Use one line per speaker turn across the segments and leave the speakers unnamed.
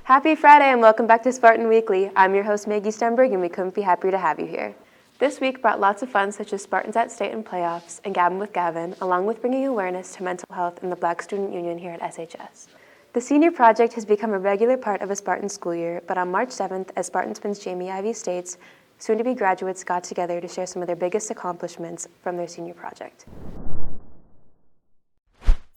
Happy Friday and welcome back to Spartan Weekly. I'm your host Maggie Stenberg and we couldn't be happier to have you here. This week brought lots of fun such as Spartans at state and playoffs and Gavin with Gavin, along with bringing awareness to mental health in the Black Student Union here at SHS. The senior project has become a regular part of a Spartan school year, but on March 7th, as Spartan Spin's Jayme Ivy states, soon-to-be graduates got together to share some of their biggest accomplishments from their senior project.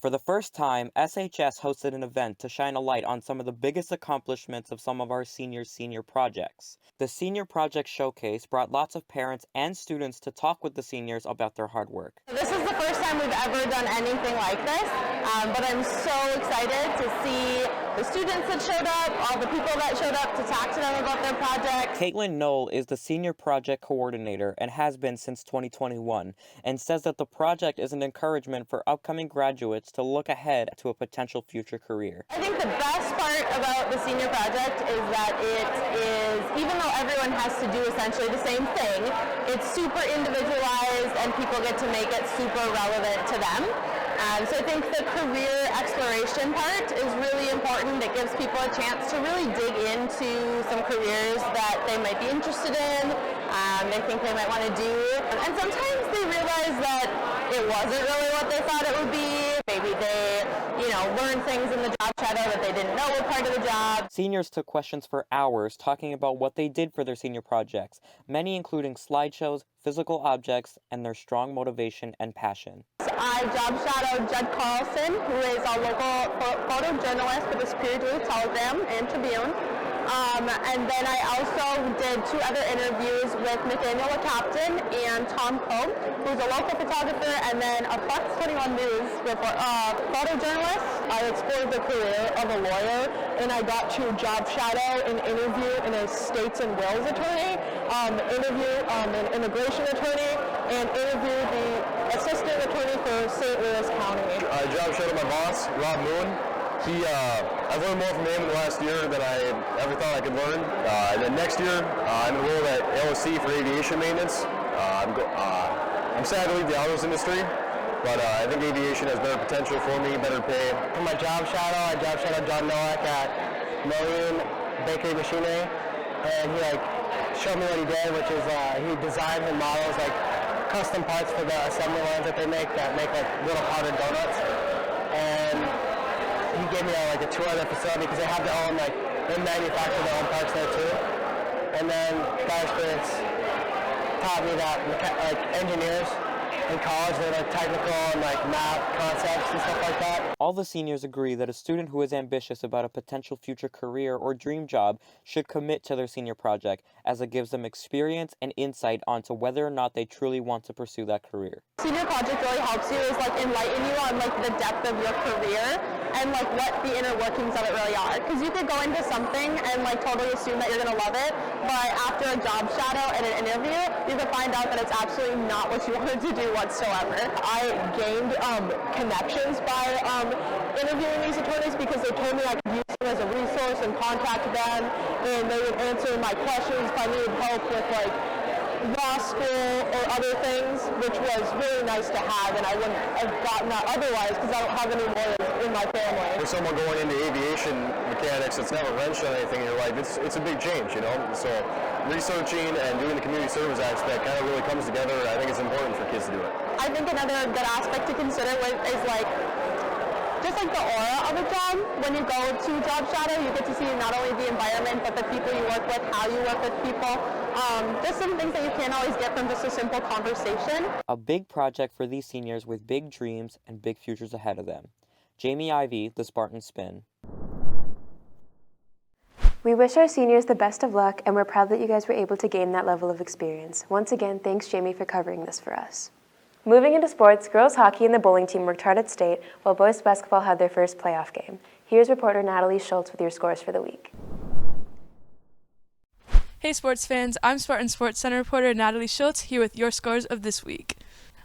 For the first time, SHS hosted an event to shine a light on some of the biggest accomplishments of some of our senior projects. The Senior Project Showcase brought lots of parents and students to talk with the seniors about their hard work.
This is the first time we've ever done anything like this, but I'm so excited to see the students that showed up, all the people that showed up to talk to them about their project.
Caitlin Knoll is the Senior Project Coordinator and has been since 2021, and says that the project is an encouragement for upcoming graduates to look ahead to a potential future career.
I think the best part about the Senior Project is that it is, even though everyone has to do essentially the same thing, it's super individualized and people get to make it super relevant to them. So I think the career exploration part is really important. It gives people a chance to really dig into some careers that they might be interested in, they think they might want to do. And sometimes they realize that it wasn't really what they thought it would be. Maybe they, learned things in the job shadow that they didn't know were part of the job.
Seniors took questions for hours talking about what they did for their senior projects, many including slideshows, physical objects, and their strong motivation and passion.
I job shadowed Judd Carlson, who is a local photojournalist for the Superior Duluth Telegram and Tribune. And then I also did 2 other interviews with Nathaniel Captain and Tom Cope, who's a local photographer, and then a Fox 21 News photojournalist. I explored the career of a lawyer, and I got to job shadow and interview an estates and wills attorney, interview an immigration attorney, and interview the assistant attorney for St. Louis County.
I job shadowed my boss, Rob Moon. I've learned more from him in the last year than I ever thought I could learn. And then next year, I'm enrolled at LSC for aviation maintenance. I'm sad to leave the autos industry, but I think aviation has better potential for me, better pay.
For my job shadow, I job shadowed John Nowak at Marine Bakery Machinery, and he showed me what he did, which is he designed and models custom parts for the assembly lines that they make little powdered donuts. And he gave me a tour of their facility because they have their own they manufacture their own parts there too. And then that experience taught me that engineers in college, they're technical and math concepts and stuff like that.
All the seniors agree that a student who is ambitious about a potential future career or dream job should commit to their senior project, as it gives them experience and insight onto whether or not they truly want to pursue that career.
Senior project really helps you enlighten you on the depth of your career and what the inner workings of it really are. Because you could go into something and totally assume that you're going to love it, but after a job shadow and an interview, you can find out that it's absolutely not what you wanted to do whatsoever. I gained connections by interviewing these attorneys because they told me I could use them as a resource and contact them, and they would answer my questions if I needed help with law school or other things, which was really nice to have, and I wouldn't have gotten that otherwise because I don't have any lawyers in my family.
For someone going into aviation mechanics that's never wrenched on anything in your life, it's a big change, So researching and doing the community service aspect kind of really comes together. I think it's important for kids to do it.
I think another good aspect to consider is just the aura of a job. When you go to job shadow, you get to see not only the environment, but the people you work with, how you work with people. Just some things that you can't always get from just a simple conversation.
A big project for these seniors with big dreams and big futures ahead of them. Jayme Ivy, the Spartan Spin.
We wish our seniors the best of luck, and we're proud that you guys were able to gain that level of experience. Once again, thanks Jayme for covering this for us. Moving into sports, girls hockey and the bowling team worked hard at state, while boys basketball had their first playoff game. Here's reporter Natalie Schultz with your scores for the week.
Hey sports fans, I'm Spartan Sports Center reporter Natalie Schultz here with your scores of this week.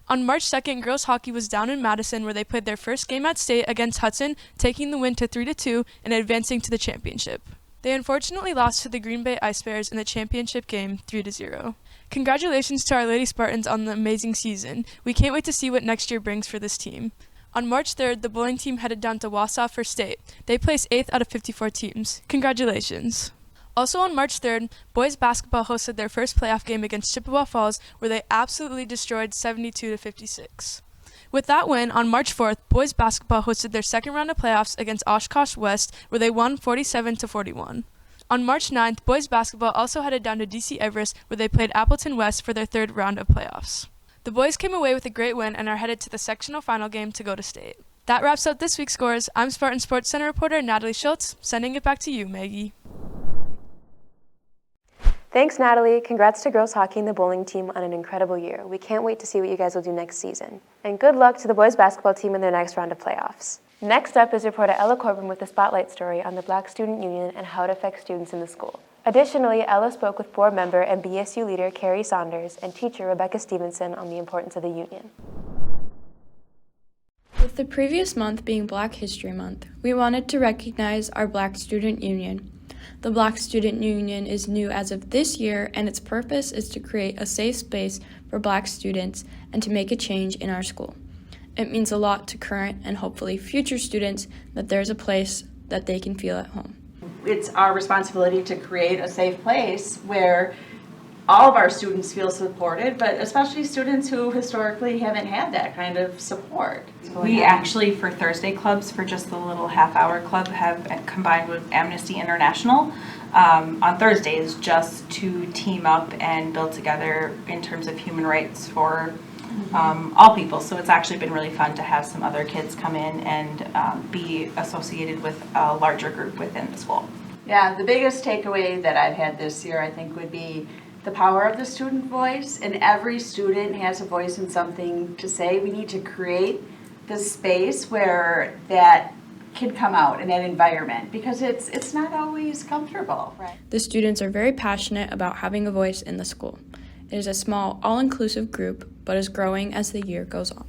On March 2nd, girls hockey was down in Madison where they played their first game at state against Hudson, taking the win to 3-2 and advancing to the championship. They unfortunately lost to the Green Bay Ice Bears in the championship game 3-0. Congratulations to our Lady Spartans on the amazing season. We can't wait to see what next year brings for this team. On March 3rd, the bowling team headed down to Wausau for state. They placed 8th out of 54 teams. Congratulations. Also on March 3rd, boys basketball hosted their first playoff game against Chippewa Falls, where they absolutely destroyed 72-56. With that win, on March 4th, boys basketball hosted their second round of playoffs against Oshkosh West, where they won 47-41. On March 9th, boys basketball also headed down to DC Everest, where they played Appleton West for their third round of playoffs. The boys came away with a great win and are headed to the sectional final game to go to state. That wraps up this week's scores. I'm Spartan Sports Center reporter Natalie Schultz, sending it back to you, Maggie.
Thanks, Natalie. Congrats to girls hockey and the bowling team on an incredible year. We can't wait to see what you guys will do next season. And good luck to the boys basketball team in their next round of playoffs. Next up is reporter Ella Corbin with the Spotlight story on the Black Student Union and how it affects students in the school. Additionally, Ella spoke with board member and BSU leader Carrie Saunders and teacher Rebecca Stevenson on the importance of the union.
With the previous month being Black History Month, we wanted to recognize our Black Student Union. The Black Student Union is new as of this year, and its purpose is to create a safe space for Black students and to make a change in our school. It means a lot to current and hopefully future students that there's a place that they can feel at home.
It's our responsibility to create a safe place where all of our students feel supported, but especially students who historically haven't had that kind of support.
We actually, for Thursday clubs, for just the little half-hour club, have combined with Amnesty International on Thursdays just to team up and build together in terms of human rights for all people. So it's actually been really fun to have some other kids come in and be associated with a larger group within the school.
Yeah, the biggest takeaway that I've had this year, I think, would be the power of the student voice, and every student has a voice and something to say. We need to create this space where that can come out in that environment, because it's not always comfortable. Right.
The students are very passionate about having a voice in the school. It is a small, all-inclusive group, but is growing as the year goes on.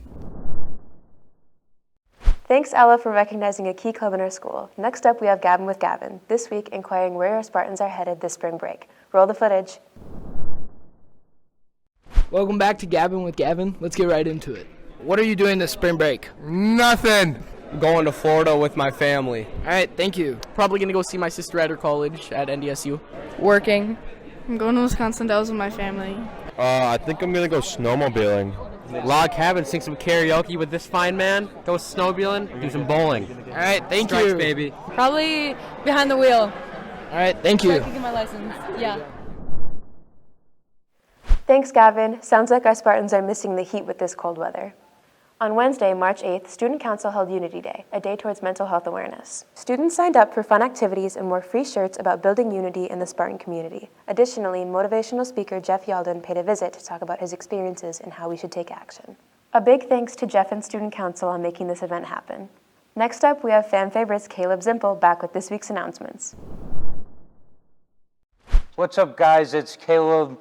Thanks, Ella, for recognizing a key club in our school. Next up, we have Gavin with Gavin, this week inquiring where our Spartans are headed this spring break. Roll the footage.
Welcome back to Gavin with Gavin. Let's get right into it. What are you doing this spring break?
Nothing. Going to Florida with my family.
All right, thank you. Probably going to go see my sister at her college at NDSU.
Working. I'm going to Wisconsin Dells with my family.
I think I'm going to go snowmobiling. Log cabin, sing some karaoke with this fine man, go snowmobiling, do some bowling.
All right, thank
Stripes,
you.
baby.
Probably behind the wheel.
All right, thank you.
I can get my license. Yeah.
Thanks, Gavin. Sounds like our Spartans are missing the heat with this cold weather. On Wednesday, March 8th, Student Council held Unity Day, a day towards mental health awareness. Students signed up for fun activities and wore free shirts about building unity in the Spartan community. Additionally, motivational speaker Jeff Yalden paid a visit to talk about his experiences and how we should take action. A big thanks to Jeff and Student Council on making this event happen. Next up, we have fan favorites Caleb Zimple back with this week's announcements.
What's up, guys? It's Caleb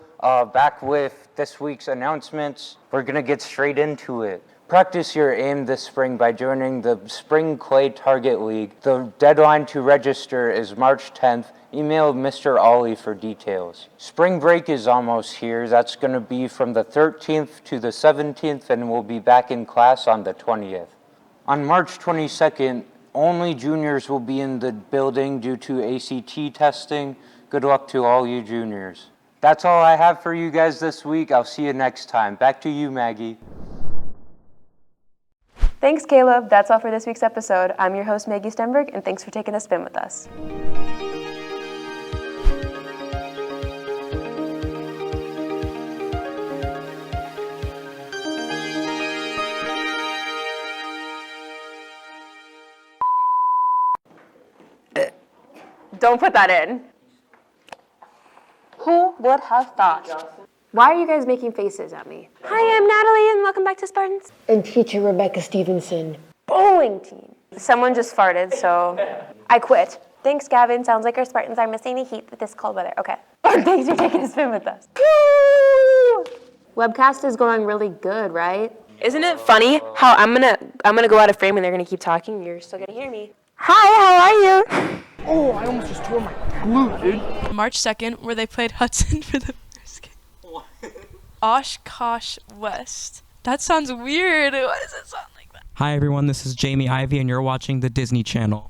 back with this week's announcements. We're going to get straight into it. Practice your aim this spring by joining the Spring Clay Target League. The deadline to register is March 10th. Email Mr. Ollie for details. Spring break is almost here. That's going to be from the 13th to the 17th, and we'll be back in class on the 20th. On March 22nd, only juniors will be in the building due to ACT testing. Good luck to all you juniors. That's all I have for you guys this week. I'll see you next time. Back to you, Maggie.
Thanks, Caleb. That's all for this week's episode. I'm your host, Maggie Stenberg, and thanks for taking a spin with us. Don't put that in.
Who would have thought?
Why are you guys making faces at me? Hi, I'm Natalie, and welcome back to Spartans. And teacher Rebecca Stevenson. Bowling team. Someone just farted, so I quit. Thanks, Gavin. Sounds like our Spartans are missing the heat with this cold weather. Okay. Thanks for taking a spin with us. Woo! Webcast is going really good, right? Isn't it funny how I'm gonna go out of frame and they're gonna keep talking? You're still gonna hear me. Hi, how are you?
Oh, I almost just tore my glute, dude.
March 2nd, where they played Hudson for the first game. Oshkosh West. That sounds weird. Why does it sound like that?
Hi everyone, this is Jayme Ivy and you're watching the Disney Channel.